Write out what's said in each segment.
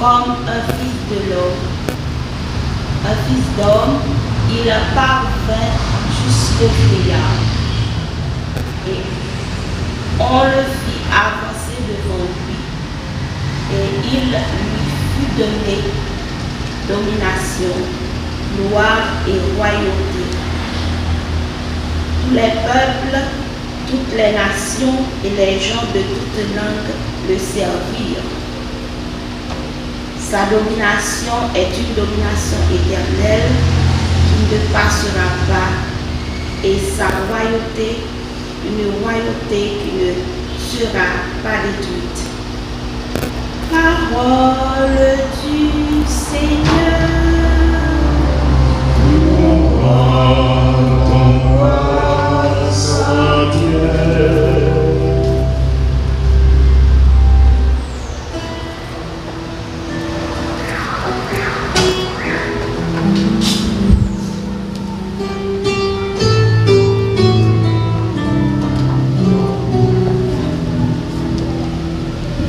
comme un fils de l'homme. Un fils d'homme, il parvint jusqu'au vieillard. Et on le fit avancer devant lui. Et il lui fut donné domination, gloire et royauté. Tous les peuples, toutes les nations et les gens de toutes langues le servirent. Sa domination est une domination éternelle qui ne passera pas, et sa royauté, une royauté qui ne sera pas détruite. Parole du Seigneur.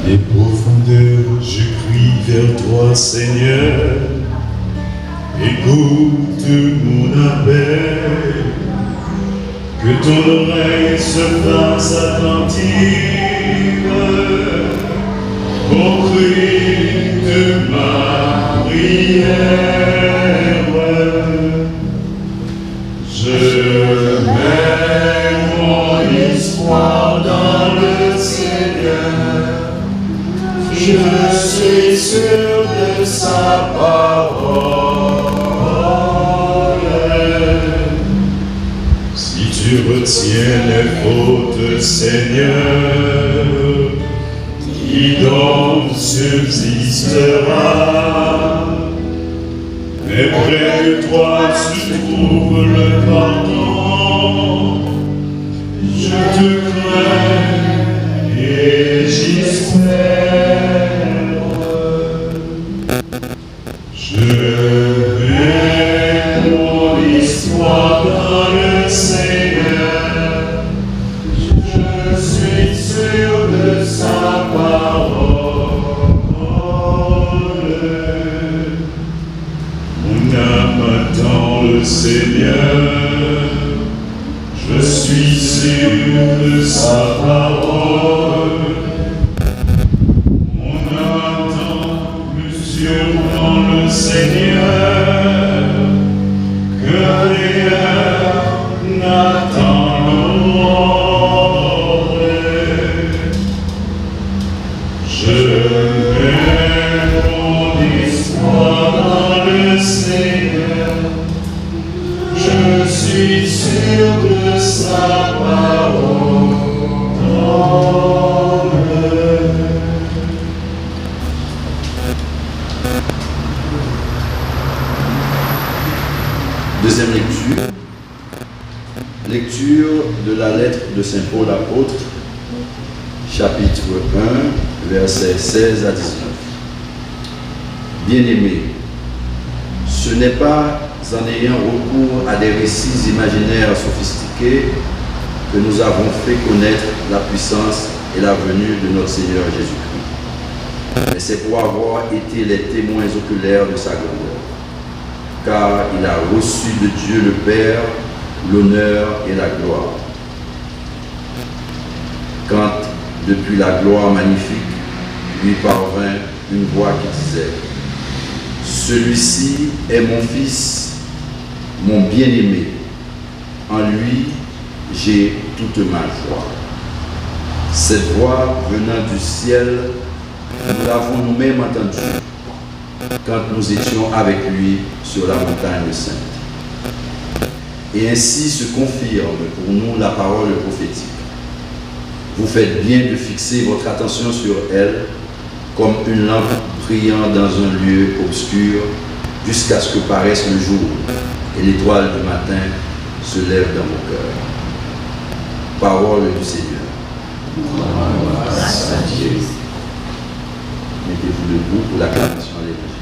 Des profondeurs, je crie vers toi, Seigneur. Écoute mon appel, que ton oreille se fasse attentive au cri de ma prière. Je mets mon espoir dans le Seigneur. Je suis sûr de sa parole. Si tu retiens les fautes, Seigneur, qui donc subsistera? Mais près de toi se trouve le pardon. Je te crains et j'espère. Je mets mon espoir dans le Seigneur. Je suis sûr de sa parole. Mon âme attend le Seigneur. Je suis sûr de sa parole. Mon âme attend sûrement le Seigneur, que rien n'attend l'aurore. Je mets mon espoir dans le Seigneur. Je suis sûr de sa parole. Deuxième lecture. Lecture de la lettre de Saint Paul apôtre, chapitre 1, versets 16 à 19. Bien-aimés, ce n'est pas en ayant recours à des récits imaginaires sophistiqués que nous avons fait connaître la puissance et la venue de notre Seigneur Jésus-Christ. Mais c'est pour avoir été les témoins oculaires de sa grandeur. Car il a reçu de Dieu le Père l'honneur et la gloire. Quand, depuis la gloire magnifique, lui parvint une voix qui disait « Celui-ci est mon Fils, mon bien-aimé. En lui, j'ai toute ma joie. » Cette voix venant du ciel, nous l'avons nous-mêmes entendue quand nous étions avec lui sur la montagne sainte. Et ainsi se confirme pour nous la parole prophétique. Vous faites bien de fixer votre attention sur elle comme une lampe brillant dans un lieu obscur jusqu'à ce que paraisse le jour et l'étoile du matin se lève dans vos cœurs. Parole du Seigneur. Grâce à Dieu. Mettez-vous debout pour l'acclamation à l'Évangile.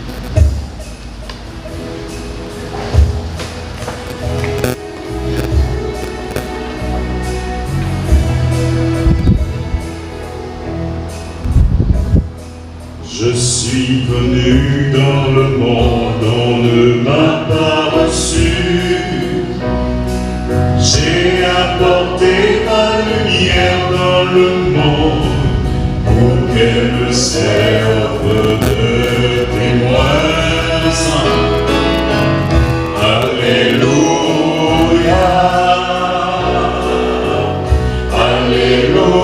Je suis venu dans le monde, on ne m'a pas reçu. J'ai apporté ma lumière dans le monde pour qu'elle me serve de témoin. Alléluia, Alléluia,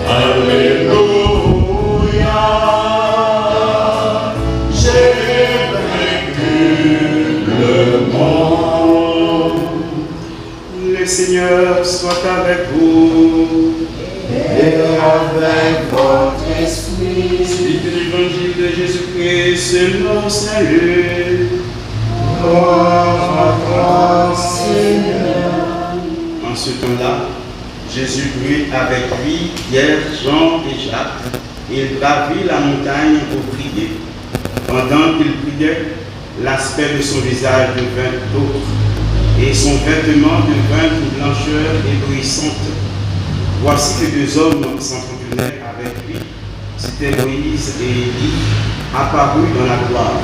Alléluia, j'ai vaincu le monde. Le Seigneur soit avec vous. Et avec votre esprit. Suite de l'évangile de Jésus-Christ selon Saint Luc. Gloire à toi, Seigneur. En ce temps-là, Jésus prit avec lui Pierre, Jean et Jacques. Il gravit la montagne pour prier. Pendant qu'il priait, l'aspect de son visage devint autre, et son vêtement devint d'une blancheur éblouissante. Voici que deux hommes s'entretenaient avec lui. C'était Moïse et Élie, apparus dans la gloire.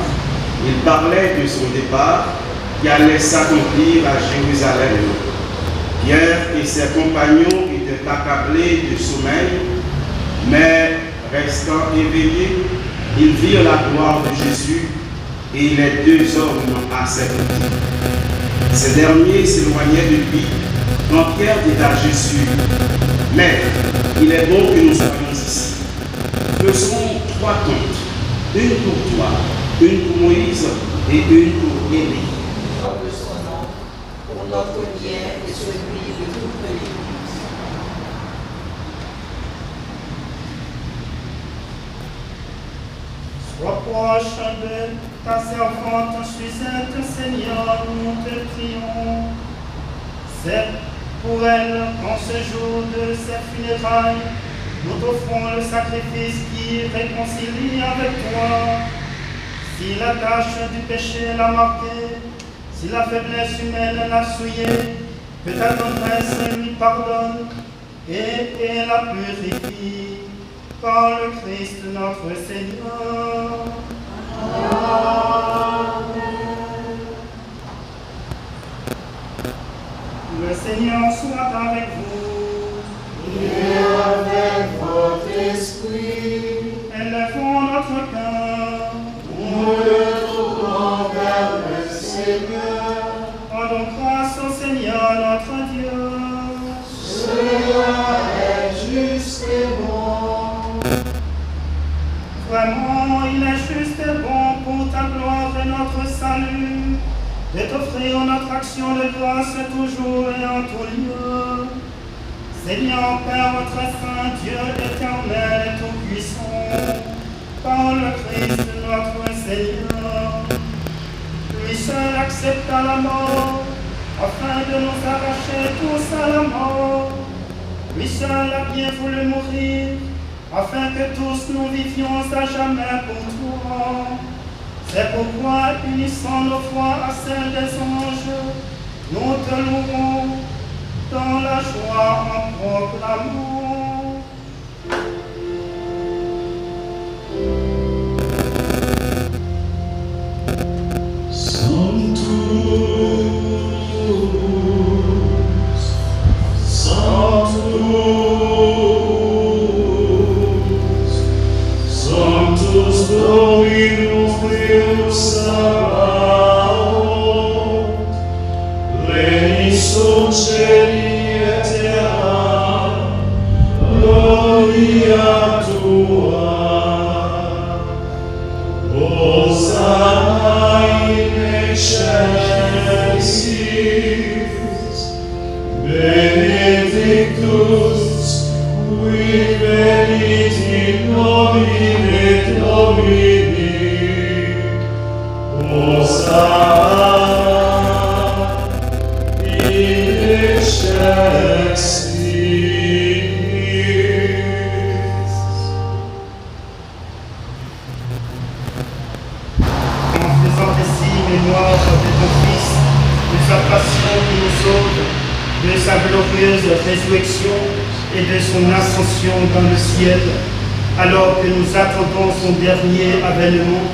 Ils parlaient de son départ qui allait s'accomplir à Jérusalem. Pierre et ses compagnons étaient accablés de sommeil, mais restant éveillés, ils virent la gloire de Jésus et les deux hommes à ses côtés. Ces derniers s'éloignaient de lui quand Pierre dit à Jésus: « Maître, il est bon que nous soyons ici. Faisons 3 tentes, une pour toi, une pour Moïse et une pour Élie. » De son nom, pour notre bien et celui de toute l'Église. Sois proche de ta servante Suzette, Seigneur, nous te prions. C'est pour elle, en ce jour de ses funérailles, nous t'offrons le sacrifice qui réconcilie avec toi. Si la tâche du péché l'a marqué, si la faiblesse humaine l'a souillé, que ta tendresse lui pardonne et la purifie par le Christ notre Seigneur. Amen. Le Seigneur soit avec vous. Et avec votre esprit. Élevons notre cœur. Nous le tournons vers le Seigneur. Rendons grâce au Seigneur notre Dieu. Cela est juste et bon. Vraiment, il est juste et bon pour ta gloire et notre salut de t'offrir notre action de grâce toujours et en tout lieu. Seigneur Père très saint, Dieu éternel et tout-puissant, par le Christ notre Seigneur, lui seul accepta la mort, afin de nous arracher tous à la mort. Lui seul a bien voulu mourir, afin que tous nous vivions à jamais pour toi. C'est pourquoi, unissant nos voix à celles des anges, nous te louons dans la joie en proclamant. Sanctus, Sanctus, Sanctus Dominus Deus Sabaoth, Lenis Celi et terra, gloria tua. Hosanna in excelsis, benedictus qui venit in nomine Domini. Hosanna in excelsis. En faisant ainsi mémoire de ton Fils, de sa passion qui nous sauve, de sa glorieuse résurrection, et et de son ascension dans le ciel. Alors que nous attendons son dernier avènement,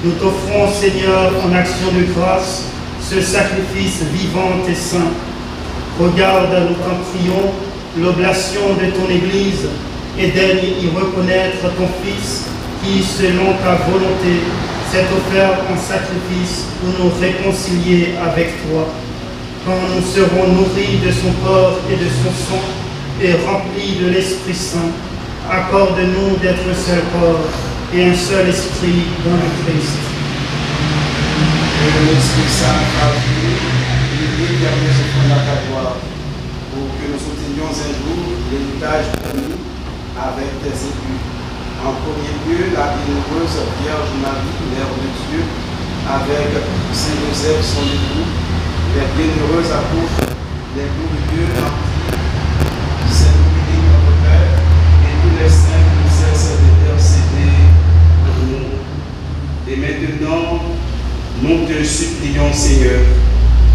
nous t'offrons, Seigneur, en action de grâce, ce sacrifice vivant et saint. Regarde, nous t'en prions, l'oblation de ton Église et daigne y reconnaître ton Fils qui, selon ta volonté, s'est offert en sacrifice pour nous réconcilier avec toi. Quand nous serons nourris de son corps et de son sang et remplis de l'Esprit Saint, accorde-nous d'être un seul corps et un seul esprit dans le Christ. Que l'Esprit Saint traduit l'éternel secret de ta gloire, pour que nous soutenions un jour l'héritage promis avec tes élus. En premier lieu, la bienheureuse Vierge Marie, Mère de Dieu, avec Saint Joseph, son époux, les bienheureux apôtres, les glorieux martyrs, Saint-Louis, notre Père, et tous les saints qui nous cessent d'intercéder pour nous. Et maintenant, nous te supplions, Seigneur,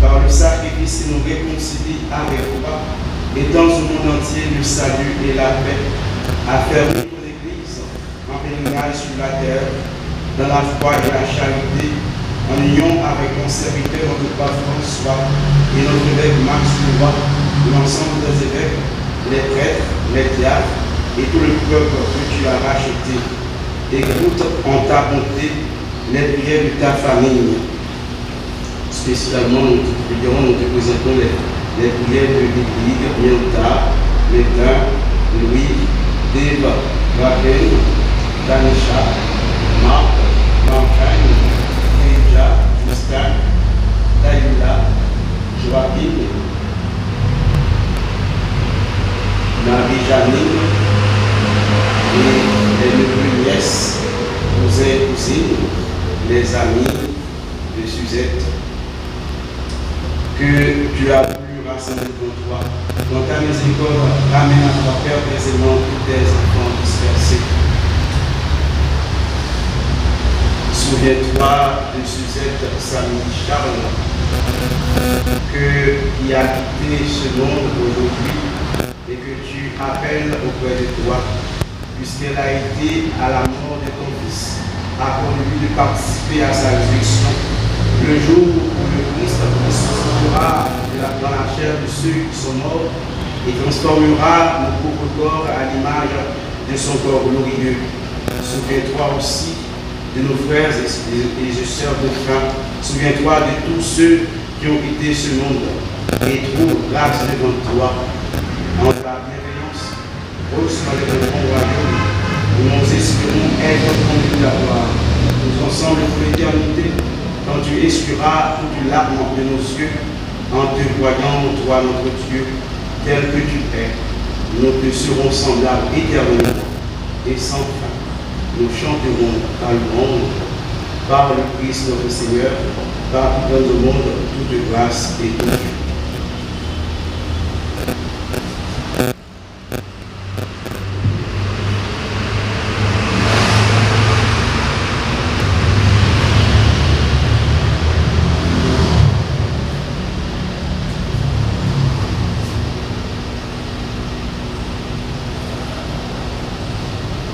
par le sacrifice qui nous réconcilie avec toi, et dans le monde entier le salut et la paix, à faire vivre l'Église en pèlerinage sur la terre, dans la foi et la charité, en union avec mon serviteur, notre pape François, et notre évêque Max Louva, l'ensemble des évêques, les prêtres, les diacres, et tout le peuple que tu as racheté. Écoute en ta bonté les prières de ta famille. Spécialement, nous te présentons les prières de l'Église, Mianta, Métain, Louis, Deva, Raquel, Danisha, Marc, Mancagne, Deja, Justin, Taïla, Joaquin, Marie-Janine et les neveux nièces, cousins et cousines, les amis de Suzette, que tu as voulu rassembler pour toi. Dans ta miséricorde, ramène à toi, Père, précisément tous tes enfants dispersés. Souviens-toi de Suzette Samedi Charles, qui a quitté ce monde aujourd'hui et que tu appelles auprès de toi, puisqu'elle a été à la mort de ton fils, accorde-lui de participer à sa résurrection. Le jour où le Christ ressuscitera dans la chair de ceux qui sont morts et transformera nos pauvres corps à l'image de son corps glorieux. Souviens-toi aussi de nos frères et sœurs de frères. Souviens-toi de tous ceux qui ont quitté ce monde et trouve grâce devant toi. En ta bienveillance, reçois le bon royaume où nous espérons être conduits à toi. Nous ensemble pour l'éternité, quand tu essuieras toutes les larmes de nos yeux, en te voyant, toi notre Dieu, tel que tu es, nous te serons semblables éternellement et sans fin. Nous chanterons ta louange par le Christ notre Seigneur, par qui donne au monde toute grâce et toute vie.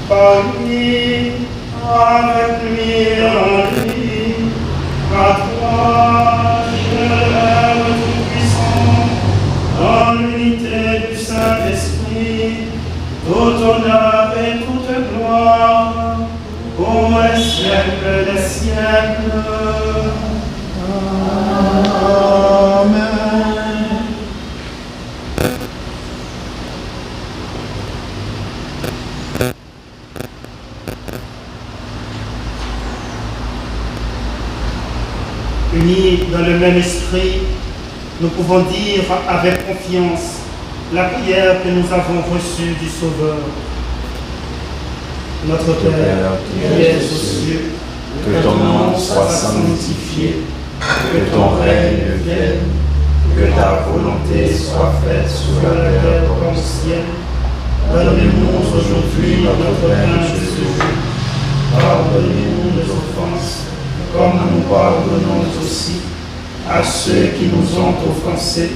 Par lui, avec lui, en lui, à toi, je lève tout-puissant, dans l'unité du Saint-Esprit, tout honneur et toute gloire, pour les siècles des siècles. Amen. Unis dans le même esprit, nous pouvons dire avec confiance la prière que nous avons reçue du Sauveur. Notre Père, qui es aux cieux, que ton nom soit sanctifié, que ton règne vienne, que ta volonté soit faite sur la terre comme au ciel. Donne-nous aujourd'hui notre pain de ce jour. Pardonne-nous nos offenses, comme nous pardonnons aussi à ceux qui nous ont offensés,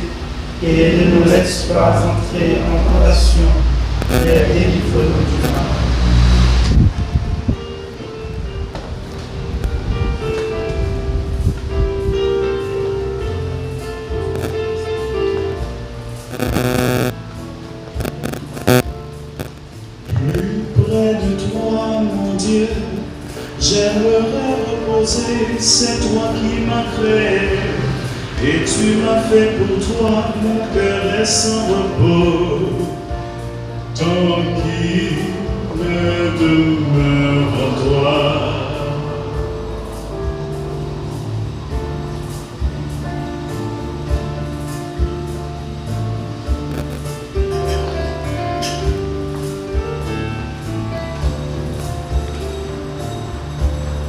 et ne nous laisse pas entrer en tentation, délivre-nous du mal. Près de toi, mon Dieu, j'aimerais reposer, c'est toi qui m'as créé, et tu m'as fait pour toi, mon cœur est sans repos, tant qu'il me demeure en toi.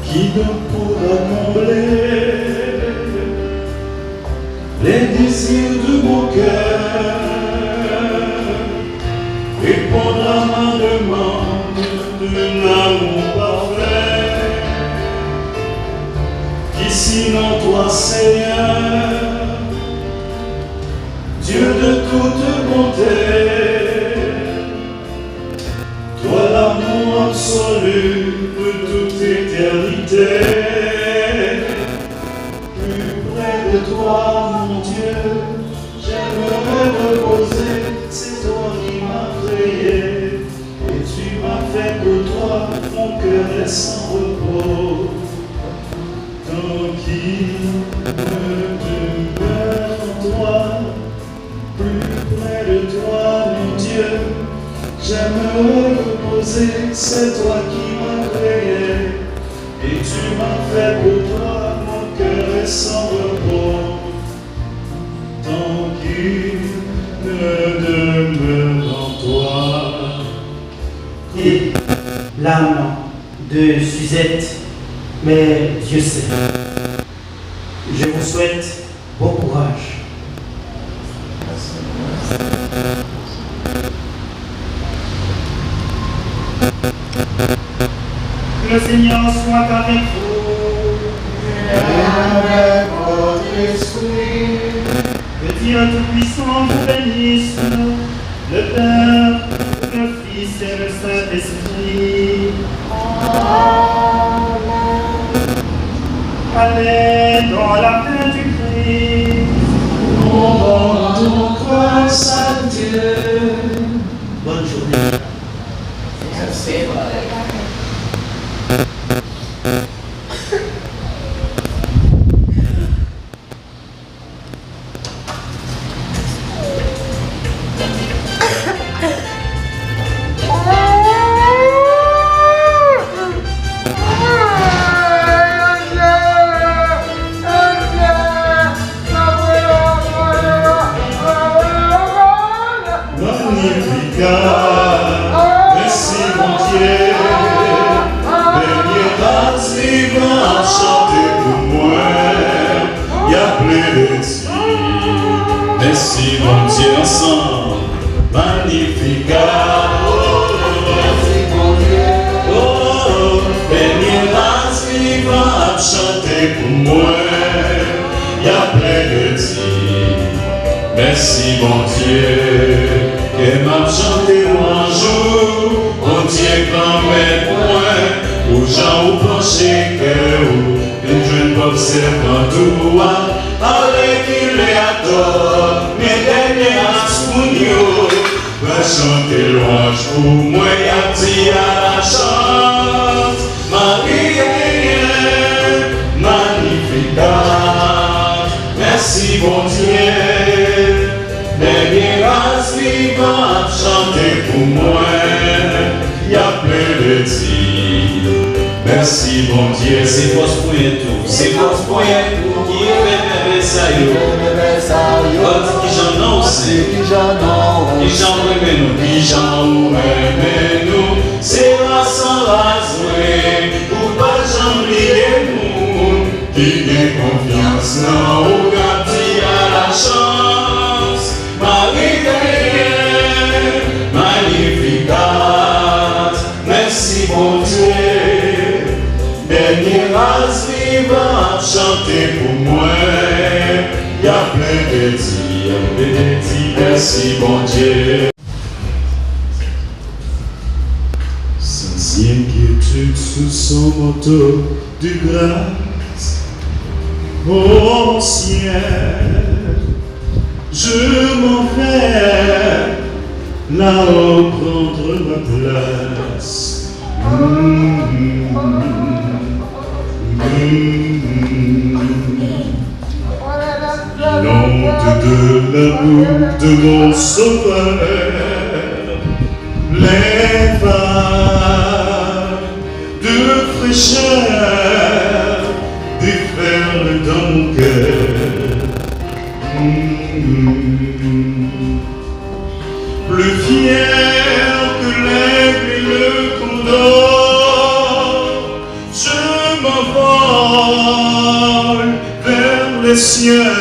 Qui ne pourra combler les désirs de mon cœur, répondre à ma demande d'un amour parfait, qui sinon toi Seigneur, Dieu de toute bonté, toi l'amour absolu de toute éternité, plus près de toi, mon Dieu, j'aimerais reposer, c'est toi qui m'as créé, et tu m'as fait pour toi, mon cœur est sans repos, tant qu'il me demeure en toi, plus près de toi, mon Dieu, j'aimerais reposer, c'est toi qui m'as créé, et tu m'as fait pour toi, mon cœur est sans repos, tant qu'il me demeure en toi. Et l'âme de Suzette, mais Dieu sait. Je vous souhaite bon courage. Que le Seigneur soit avec vous. Et avec votre esprit. Que Dieu Tout-Puissant vous bénisse, le Père, le Fils et le Saint-Esprit. Allez dans la paix du Christ. Nous rendons grâce à Dieu. Bonne journée. Merci mon Dieu, béni grâce vivant à chanter pour moi, y a plein de tirs. Merci mon Dieu ensemble, Magnificat. Merci mon Dieu. Oh, béni grâce vivant à chanter pour moi, y a plein de tirs. Merci mon Dieu. Et m'a chanté un jour, on tient quand même point, aux gens ou penché que une jeune pop servant tout, avec il est à tort, mes derniers aspounios, va chanter louange pour moi, y'a dit à la chance, Marie Magnificat, merci bon Dieu. Dernier race vivant à chanter pour moi, y a plein de tirs. Merci bon Dieu, c'est force pour tout, c'est force pour tout, qui fait bébé ça yo, qui j'en ai aussi, qui j'en aime nous, qui j'en aime nous, c'est la sans race, pour pas j'oublier nous, qui gagne confiance, non, au gâti à la chance. Marie Magnificat, merci bon Dieu, dernier race vivant à chanter pour moi, y a plein de tirs, merci bon Dieu. inquiétudes sous son manteau de grâce. Au ciel, je m'en vais là-haut prendre ma place. L'onde de l'amour de mon sauveur, les vagues de fraîcheur déferlent dans mon cœur. Plus fier que l'aigle et le condor, je m'envole vers les cieux.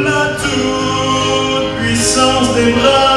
La toute puissance des bras